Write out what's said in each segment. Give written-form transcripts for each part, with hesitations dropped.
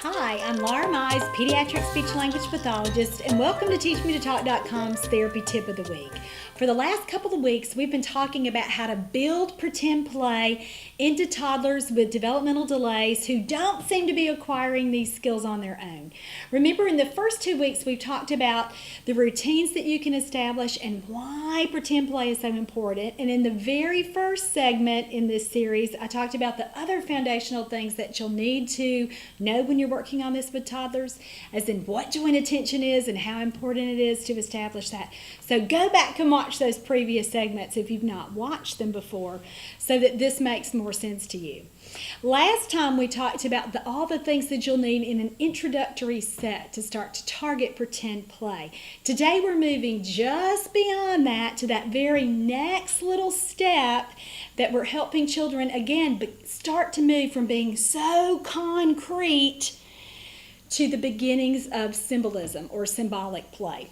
Hi, I'm Laura Mize, pediatric speech-language pathologist, and welcome to TeachMeToTalk.com's Therapy Tip of the Week. For the last couple of weeks, we've been talking about how to build pretend play into toddlers with developmental delays who don't seem to be acquiring these skills on their own. Remember, in the first 2 weeks, we've talked about the routines that you can establish and why pretend play is so important. And in the very first segment in this series, I talked about the other foundational things that you'll need to know when you're working on this with toddlers, as in what joint attention is and how important it is to establish that. So go back and watch those previous segments if you've not watched them before, so that this makes more sense to you. Last time we talked about all the things that you'll need in an introductory set to start to target pretend play. Today we're moving just beyond that to that very next little step that we're helping children, again, start to move from being so concrete to the beginnings of symbolism or symbolic play.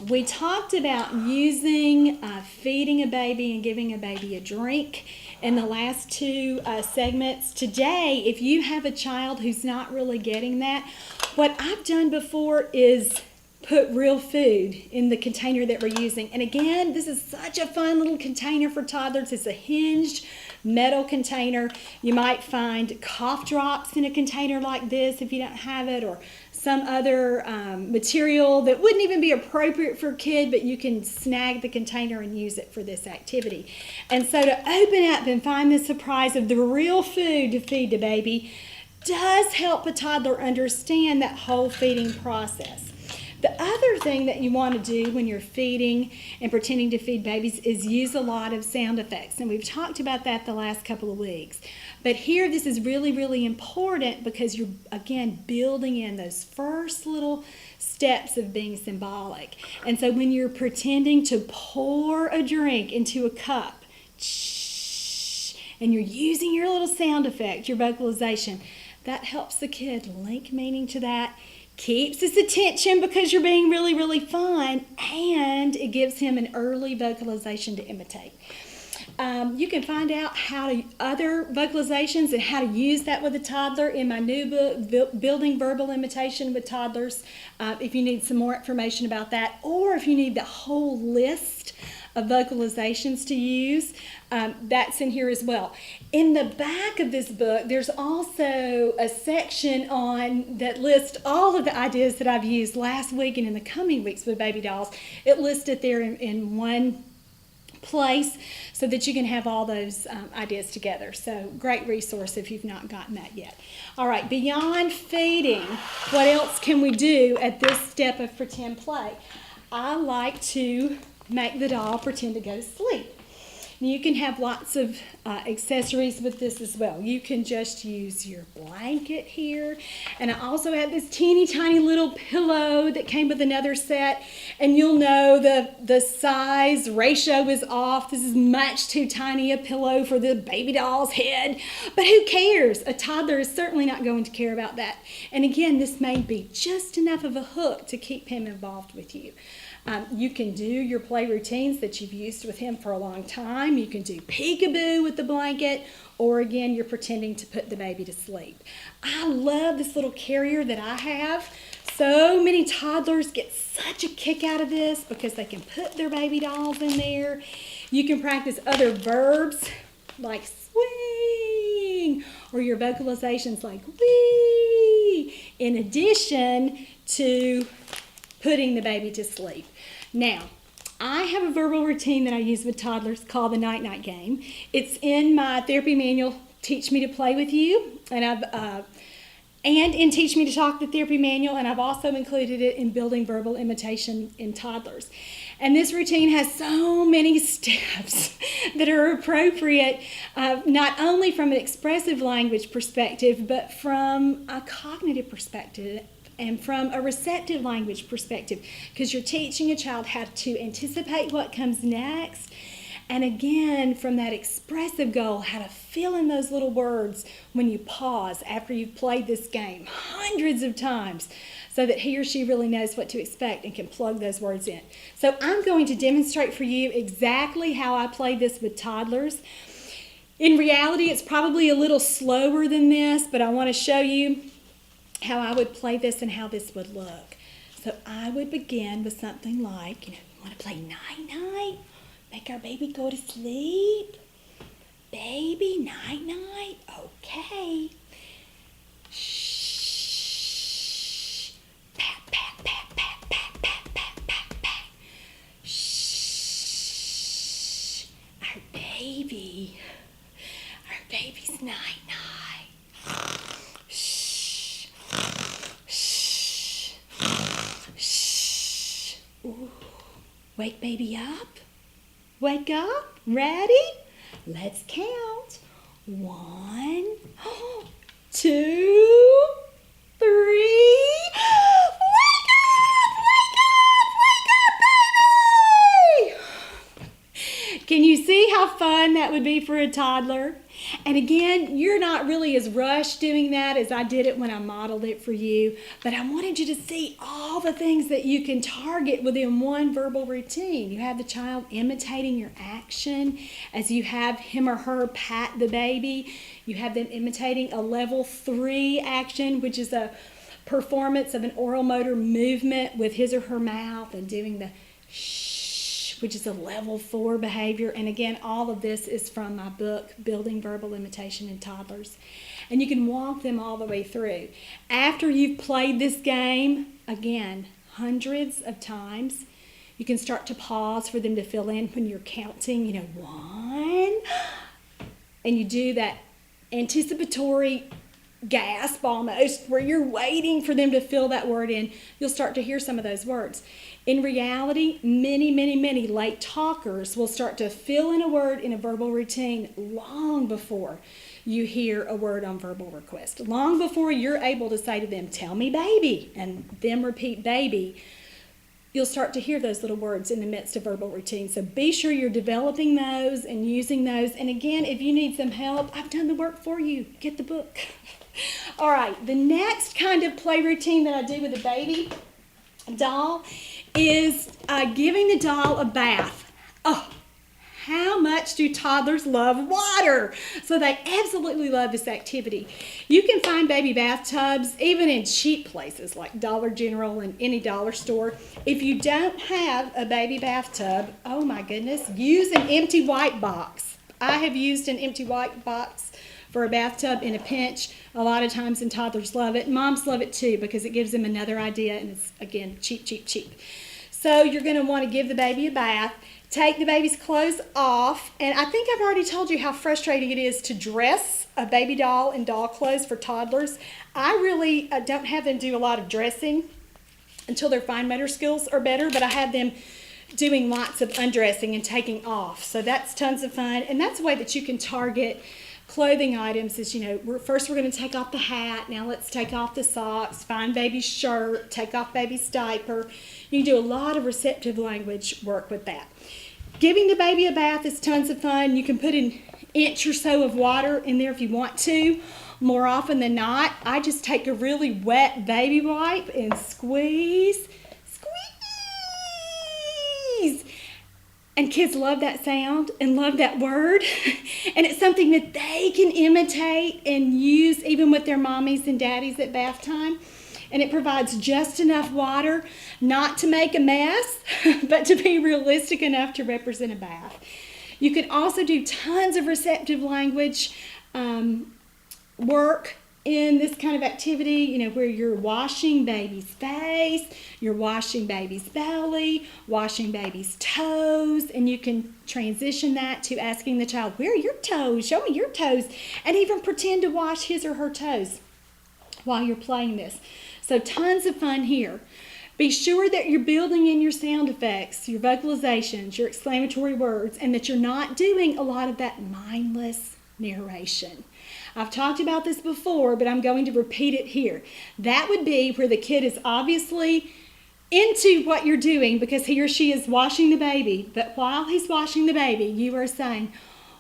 We talked about using feeding a baby and giving a baby a drink in the last two segments. Today, if you have a child who's not really getting that, what I've done before is put real food in the container that we're using. And again, this is such a fun little container for toddlers. It's a hinged metal container. You might find cough drops in a container like this if you don't have it, or some other material that wouldn't even be appropriate for a kid, but you can snag the container and use it for this activity. And so to open up and find the surprise of the real food to feed the baby does help a toddler understand that whole feeding process. The other thing that you want to do when you're feeding and pretending to feed babies is use a lot of sound effects. And we've talked about that the last couple of weeks. But here, this is really, really important because you're, again, building in those first little steps of being symbolic. And so when you're pretending to pour a drink into a cup, and you're using your little sound effect, your vocalization, that helps the kid link meaning to that, keeps his attention because you're being really, really fun, and it gives him an early vocalization to imitate. You can find out other vocalizations and how to use that with a toddler in my new book, Building Verbal Imitation with Toddlers, if you need some more information about that, or if you need the whole list of vocalizations to use, that's in here as well. In the back of this book, there's also a section that lists all of the ideas that I've used last week and in the coming weeks with baby dolls. It listed there in one place so that you can have all those ideas together. So great resource if you've not gotten that yet. All right, beyond feeding, what else can we do at this step of pretend play? I like to make the doll pretend to go to sleep. You can have lots of accessories with this as well. You can just use your blanket here. And I also have this teeny tiny little pillow that came with another set. And you'll know the size ratio is off. This is much too tiny a pillow for the baby doll's head. But who cares? A toddler is certainly not going to care about that. And again, this may be just enough of a hook to keep him involved with you. You can do your play routines that you've used with him for a long time. You can do peekaboo with the blanket, or again, you're pretending to put the baby to sleep. I love this little carrier that I have. So many toddlers get such a kick out of this because they can put their baby dolls in there. You can practice other verbs like swing, or your vocalizations like wee, in addition to putting the baby to sleep. Now, I have a verbal routine that I use with toddlers called the Night-Night Game. It's in my therapy manual, Teach Me to Play with You, and in Teach Me to Talk, the therapy manual, and I've also included it in Building Verbal Imitation in Toddlers. And this routine has so many steps that are appropriate, not only from an expressive language perspective, but from a cognitive perspective and from a receptive language perspective, because you're teaching a child how to anticipate what comes next, and again, from that expressive goal, how to fill in those little words when you pause after you've played this game hundreds of times. so that he or she really knows what to expect and can plug those words in. So I'm going to demonstrate for you exactly how I play this with toddlers. In reality, it's probably a little slower than this, but I want to show you how I would play this and how this would look. So I would begin with something like, you want to play night-night? Make our baby go to sleep. Baby, night-night. Okay. Shh. Pat, pat, pat, pat, pat, pat, pat, pat, pat. Shh. Our baby's night-night. Shh. Shh. Shh. Ooh. Wake baby up. Wake up. Ready? Let's count. 1, 2, 3. Wake up! Wake up! Wake up, baby! Can you see how fun that would be for a toddler? And again, you're not really as rushed doing that as I did it when I modeled it for you, but I wanted you to see all the things that you can target within one verbal routine. You have the child imitating your action as you have him or her pat the baby. You have them imitating a level 3 action, which is a performance of an oral motor movement with his or her mouth, and doing the shh, which is a level 4 behavior. And again, all of this is from my book, Building Verbal Imitation in Toddlers. And you can walk them all the way through. After you've played this game, again, hundreds of times, you can start to pause for them to fill in when you're counting, 1. And you do that anticipatory gasp almost, where you're waiting for them to fill that word in. You'll start to hear some of those words. In reality, many, many, many late talkers will start to fill in a word in a verbal routine long before you hear a word on verbal request. Long before you're able to say to them, tell me baby, and them repeat baby, you'll start to hear those little words in the midst of verbal routine. So be sure you're developing those and using those. And again, if you need some help, I've done the work for you. Get the book. All right, the next kind of play routine that I do with a baby doll is giving the doll a bath. Oh, how much do toddlers love water? So they absolutely love this activity. You can find baby bathtubs even in cheap places like Dollar General and any dollar store. If you don't have a baby bathtub, oh my goodness, use an empty white box. I have used an empty white box for a bathtub in a pinch a lot of times, and toddlers love it. Moms love it too because it gives them another idea, and it's, again, cheap, cheap, cheap. So you're going to want to give the baby a bath, take the baby's clothes off, and I think I've already told you how frustrating it is to dress a baby doll in doll clothes for toddlers. I really don't have them do a lot of dressing until their fine motor skills are better, but I have them doing lots of undressing and taking off. So that's tons of fun, and that's a way that you can target clothing items. Is, first we're going to take off the hat, now let's take off the socks, find baby's shirt, take off baby's diaper. You can do a lot of receptive language work with that. Giving the baby a bath is tons of fun. You can put an inch or so of water in there if you want to. More often than not, I just take a really wet baby wipe and squeeze. And kids love that sound and love that word. And it's something that they can imitate and use even with their mommies and daddies at bath time. And it provides just enough water not to make a mess, but to be realistic enough to represent a bath. You can also do tons of receptive language work in this kind of activity, where you're washing baby's face, you're washing baby's belly, washing baby's toes, and you can transition that to asking the child, where are your toes? Show me your toes, and even pretend to wash his or her toes while you're playing this. So tons of fun here. Be sure that you're building in your sound effects, your vocalizations, your exclamatory words, and that you're not doing a lot of that mindless narration. I've talked about this before, but I'm going to repeat it here. That would be where the kid is obviously into what you're doing because he or she is washing the baby. But while he's washing the baby, you are saying,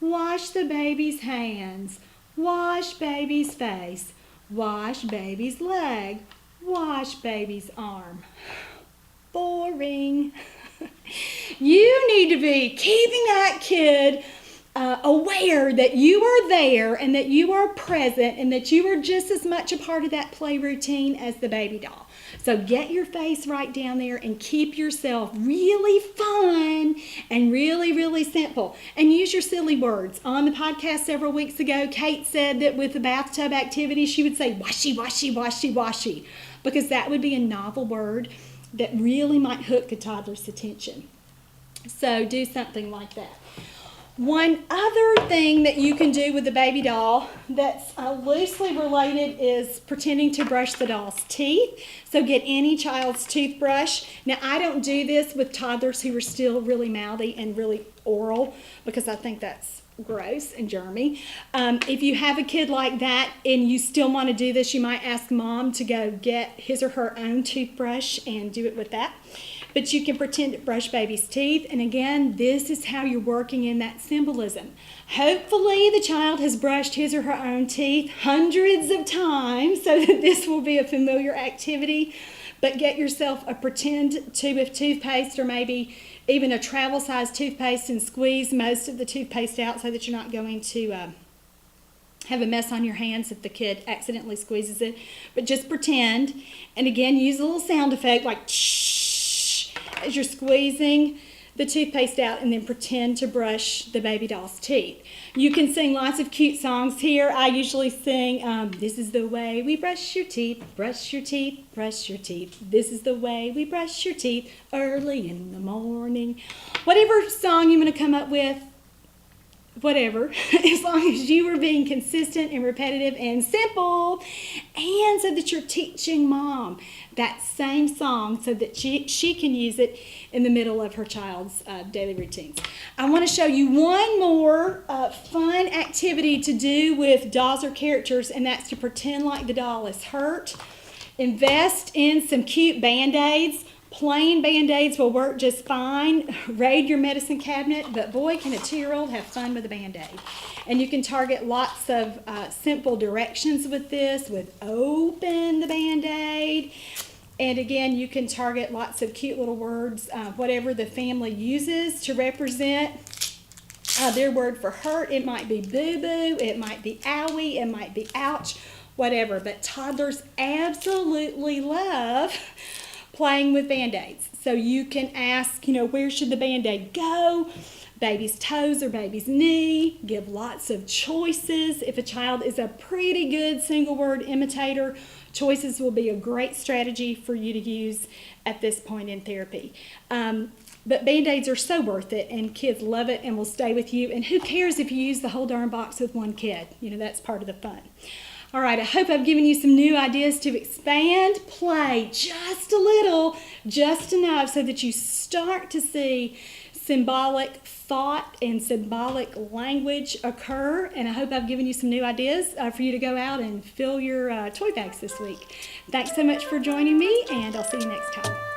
wash the baby's hands, wash baby's face, wash baby's leg, Wash baby's arm. Boring. You need to be keeping that kid aware that you are there and that you are present and that you are just as much a part of that play routine as the baby doll. So get your face right down there and keep yourself really fun and really, really simple. And use your silly words. On the podcast several weeks ago, Kate said that with the bathtub activity, she would say washy, washy, washy, washy, because that would be a novel word that really might hook a toddler's attention. So do something like that. One other thing that you can do with the baby doll that's loosely related is pretending to brush the doll's teeth. So get any child's toothbrush. Now, I don't do this with toddlers who are still really mouthy and really oral because I think that's gross and germy. If you have a kid like that and you still want to do this, you might ask mom to go get his or her own toothbrush and do it with that. But you can pretend to brush baby's teeth. And again, this is how you're working in that symbolism. Hopefully the child has brushed his or her own teeth hundreds of times so that this will be a familiar activity. But get yourself a pretend tube of toothpaste or maybe even a travel-sized toothpaste and squeeze most of the toothpaste out so that you're not going to have a mess on your hands if the kid accidentally squeezes it. But just pretend. And again, use a little sound effect like shh as you're squeezing the toothpaste out, and then pretend to brush the baby doll's teeth. You can sing lots of cute songs here. I usually sing, this is the way we brush your teeth, brush your teeth, brush your teeth. This is the way we brush your teeth early in the morning. Whatever song you want to come up with, whatever, as long as you are being consistent and repetitive and simple, and so that you're teaching mom that same song so that she can use it in the middle of her child's daily routines. I want to show you one more fun activity to do with dolls or characters, and that's to pretend like the doll is hurt. Invest in some cute Band-Aids. Plain Band-Aids will work just fine. Raid your medicine cabinet, but boy, can a 2-year-old have fun with a Band-Aid. And you can target lots of simple directions with this, with open the Band-Aid. And again, you can target lots of cute little words, whatever the family uses to represent their word for hurt. It might be boo-boo, it might be owie, it might be ouch, whatever. But toddlers absolutely love playing with Band-Aids. So you can ask, where should the Band-Aid go? Baby's toes or baby's knee. Give lots of choices. If a child is a pretty good single word imitator, choices will be a great strategy for you to use at this point in therapy. But Band-Aids are so worth it, and kids love it and will stay with you. And who cares if you use the whole darn box with one kid? That's part of the fun. All right, I hope I've given you some new ideas to expand play just a little, just enough so that you start to see symbolic thought and symbolic language occur. And I hope I've given you some new ideas for you to go out and fill your toy bags this week. Thanks so much for joining me, and I'll see you next time.